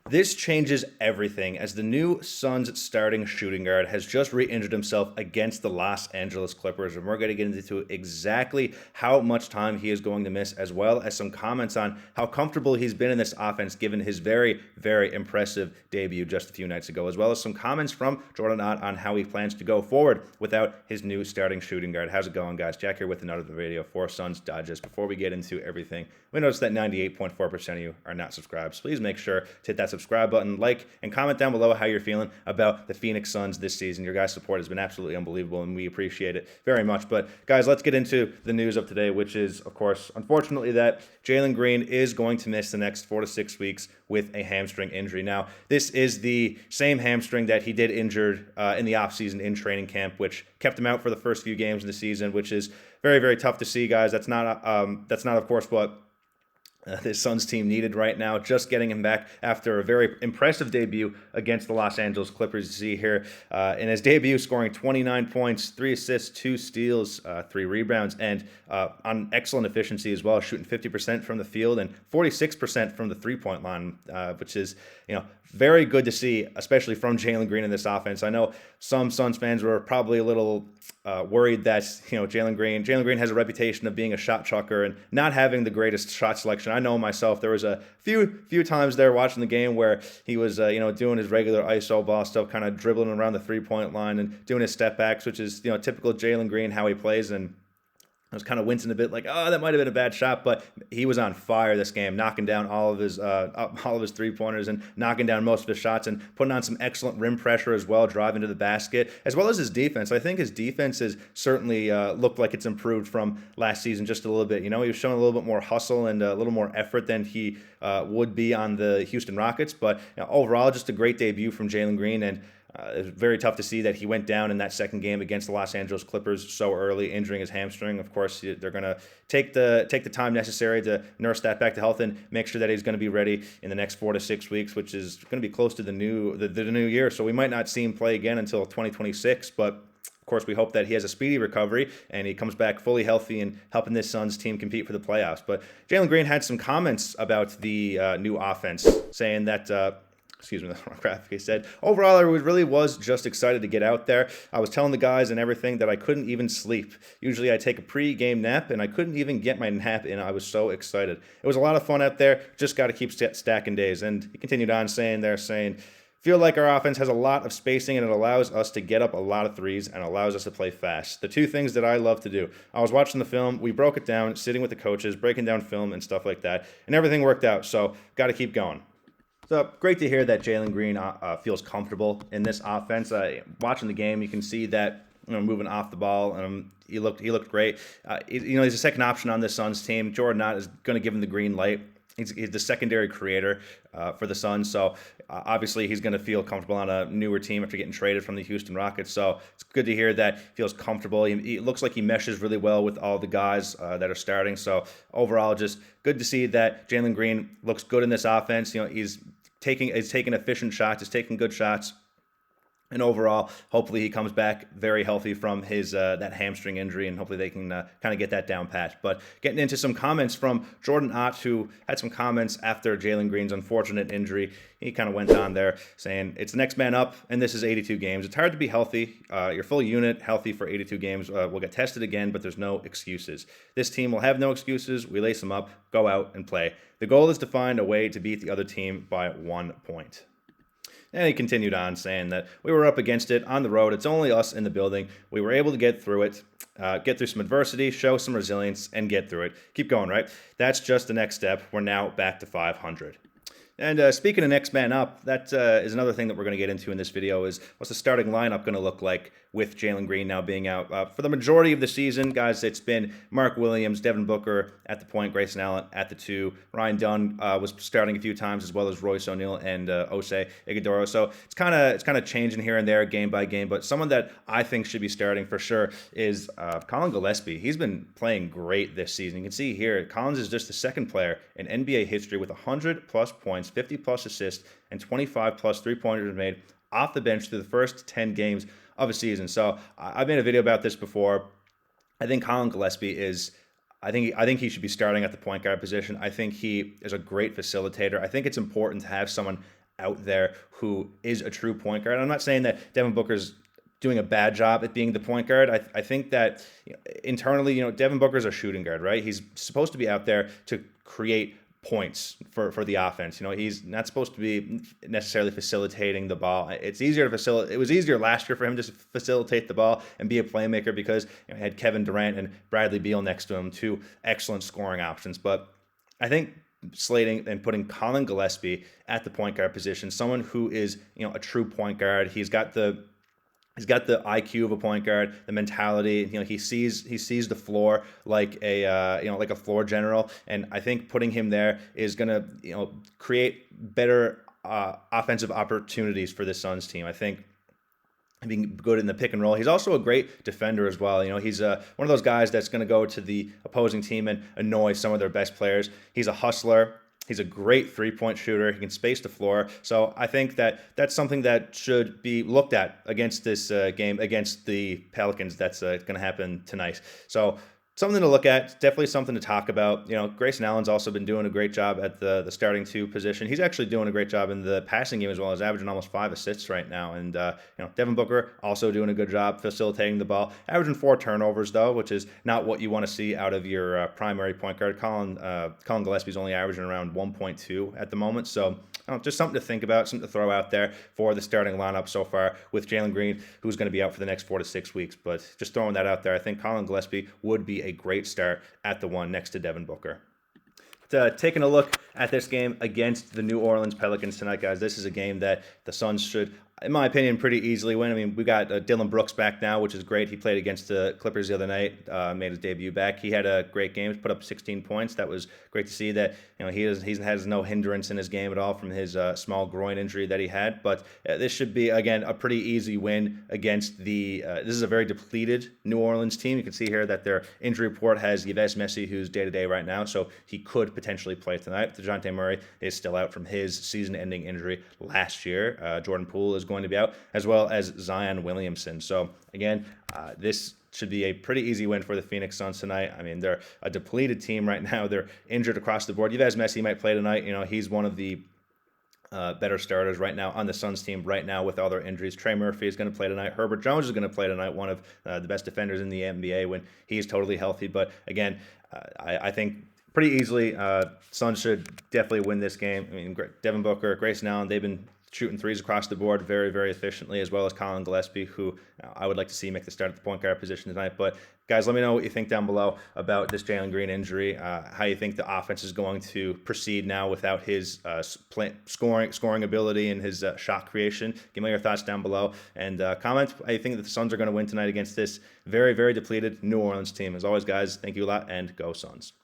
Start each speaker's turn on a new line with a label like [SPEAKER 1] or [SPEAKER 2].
[SPEAKER 1] This changes everything as the new Suns starting shooting guard has just re-injured himself against the Los Angeles Clippers, and we're going to get into exactly how much time he is going to miss, as well as some comments on how comfortable he's been in this offense given his very, very impressive debut just a few nights ago, as well as some comments from Jordan Ott on how he plans to go forward without his new starting shooting guard. How's it going, guys? Jack here with another video for Suns Digest. Before we get into everything, we noticed that 98.4% of you are not subscribed, so please make sure to hit that subscribe button, like, and comment down below how you're feeling about the Phoenix Suns this season. Your guys' support has been absolutely unbelievable, and we appreciate it very much. But guys, let's get into the news of today, which is, of course, unfortunately, that Jaylen Green is going to miss the next 4 to 6 weeks with a hamstring injury. Now, this is the same hamstring that he did injured in the offseason in training camp, which kept him out for the first few games of the season, which is very, very tough to see, guys. That's not, of course, what this Suns team needed right now. Just getting him back after a very impressive debut against the Los Angeles Clippers. You see here in his debut, scoring 29 points, 3 assists, 2 steals, 3 rebounds, and on excellent efficiency as well, shooting 50% from the field and 46% from the three-point line, which is, very good to see, especially from Jaylen Green in this offense. I know some Suns fans were probably a little worried that Jaylen Green has a reputation of being a shot chucker and not having the greatest shot selection. I know myself, there was a few times there watching the game where he was doing his regular ISO ball stuff, kind of dribbling around the 3-point line and doing his step backs, which is typical Jaylen Green, how he plays. And I was kind of wincing a bit, like, oh, that might have been a bad shot, but he was on fire this game, knocking down all of his 3-pointers and knocking down most of his shots and putting on some excellent rim pressure as well, driving to the basket, as well as his defense. I think his defense has certainly looked like it's improved from last season just a little bit. He was showing a little bit more hustle and a little more effort than he would be on the Houston Rockets, but overall, just a great debut from Jaylen Green. And it was very tough to see that he went down in that second game against the Los Angeles Clippers so early, injuring his hamstring. Of course, they're going to take the time necessary to nurse that back to health and make sure that he's going to be ready in the next 4 to 6 weeks, which is going to be close to the new year. So we might not see him play again until 2026, but of course, we hope that he has a speedy recovery and he comes back fully healthy and helping this Suns team compete for the playoffs. But Jaylen Green had some comments about the new offense, saying that excuse me, that's wrong graphic. He said, overall, I really was just excited to get out there. I was telling the guys and everything that I couldn't even sleep. Usually I take a pre-game nap, and I couldn't even get my nap in. I was so excited. It was a lot of fun out there. Just got to keep stacking days. And he continued on saying, feel like our offense has a lot of spacing, and it allows us to get up a lot of threes and allows us to play fast. The two things that I love to do. I was watching the film. We broke it down, sitting with the coaches, breaking down film and stuff like that, and everything worked out. So got to keep going. So great to hear that Jaylen Green feels comfortable in this offense. Watching the game, you can see that moving off the ball, he looked great. He's a second option on this Suns team. Jordan Ott is going to give him the green light. He's the secondary creator for the Suns, so obviously he's going to feel comfortable on a newer team after getting traded from the Houston Rockets. So it's good to hear that he feels comfortable. He looks like he meshes really well with all the guys that are starting. So overall, just good to see that Jaylen Green looks good in this offense. He's taking efficient shots, he's taking good shots. And overall, hopefully he comes back very healthy from his that hamstring injury, and hopefully they can kind of get that down pat. But getting into some comments from Jordan Ott, who had some comments after Jaylen Green's unfortunate injury. He kind of went on there saying, it's the next man up, and this is 82 games. It's hard to be healthy. Your full unit healthy for 82 games. We'll get tested again, but there's no excuses. This team will have no excuses. We lace them up, go out, and play. The goal is to find a way to beat the other team by 1 point. And he continued on saying that we were up against it on the road. It's only us in the building. We were able to get through it, get through some adversity, show some resilience, and get through it. Keep going, right? That's just the next step. We're now back to 500. And speaking of next man up, that is another thing that we're going to get into in this video is what's the starting lineup going to look like with Jaylen Green now being out. For the majority of the season, guys, it's been Mark Williams, Devin Booker at the point, Grayson Allen at the 2. Ryan Dunn was starting a few times, as well as Royce O'Neal and Osei Ighodaro. So it's kind of changing here and there, game by game. But someone that I think should be starting for sure is Collin Gillespie. He's been playing great this season. You can see here, Collins is just the second player in NBA history with 100-plus points, 50-plus assists, and 25-plus three-pointers made off the bench through the first 10 games of a season. So I've made a video about this before. I think Collin Gillespie is I think he should be starting at the point guard position. I think he is a great facilitator. I think it's important to have someone out there who is a true point guard. I'm not saying that Devin Booker's doing a bad job at being the point guard. I think that internally, Devin Booker's a shooting guard, right? He's supposed to be out there to create points for the offense. He's not supposed to be necessarily facilitating the ball. It's easier to facilitate. It was easier last year for him to facilitate the ball and be a playmaker because he had Kevin Durant and Bradley Beal next to him, two excellent scoring options. But I think slating and putting Colin Gillespie at the point guard position, someone who is a true point guard. He's got the IQ of a point guard, the mentality. He sees the floor like a floor general, and I think putting him there is gonna create better offensive opportunities for the Suns team. I think being good in the pick and roll. He's also a great defender as well. He's one of those guys that's going to go to the opposing team and annoy some of their best players. He's a hustler. He's a great three-point shooter. He can space the floor. So I think that that's something that should be looked at against this game against the Pelicans. That's going to happen tonight. So something to look at, definitely something to talk about. Grayson Allen's also been doing a great job at the starting two position. He's actually doing a great job in the passing game as well. He's averaging almost 5 assists right now. And Devin Booker also doing a good job facilitating the ball, averaging 4 turnovers though, which is not what you want to see out of your primary point guard. Colin Gillespie's only averaging around 1.2 at the moment. So just something to think about, something to throw out there for the starting lineup so far with Jaylen Green, who's going to be out for the next 4 to 6 weeks. But just throwing that out there, I think Colin Gillespie would be a great start at the 1 next to Devin Booker. Taking a look at this game against the New Orleans Pelicans tonight, guys, this is a game that the Suns should, in my opinion, pretty easily win. I mean, we got Dillon Brooks back now, which is great. He played against the Clippers the other night, made his debut back. He had a great game, put up 16 points. That was great to see that he has no hindrance in his game at all from his small groin injury that he had. But this should be, again, a pretty easy win against the this is a very depleted New Orleans team. You can see here that their injury report has Yves Messi, who's day-to-day right now, so he could potentially play tonight. DeJounte Murray is still out from his season-ending injury last year. Jordan Poole is going to be out, as well as Zion Williamson. So again, this should be a pretty easy win for the Phoenix Suns tonight. I mean, they're a depleted team right now. They're injured across the board. Yves Messi might play tonight. He's one of the better starters right now on the Suns team right now with all their injuries. Trey Murphy is going to play tonight. Herbert Jones is going to play tonight, one of the best defenders in the NBA when he's totally healthy. But again, I think pretty easily, Suns should definitely win this game. I mean, Devin Booker, Grayson Allen, they've been shooting threes across the board very, very efficiently, as well as Colin Gillespie, who I would like to see make the start at the point guard position tonight. But guys, let me know what you think down below about this Jaylen Green injury, how you think the offense is going to proceed now without his scoring ability and his shot creation. Give me your thoughts down below, and comment how you think that the Suns are going to win tonight against this very, very depleted New Orleans team. As always, guys, thank you a lot, and go Suns.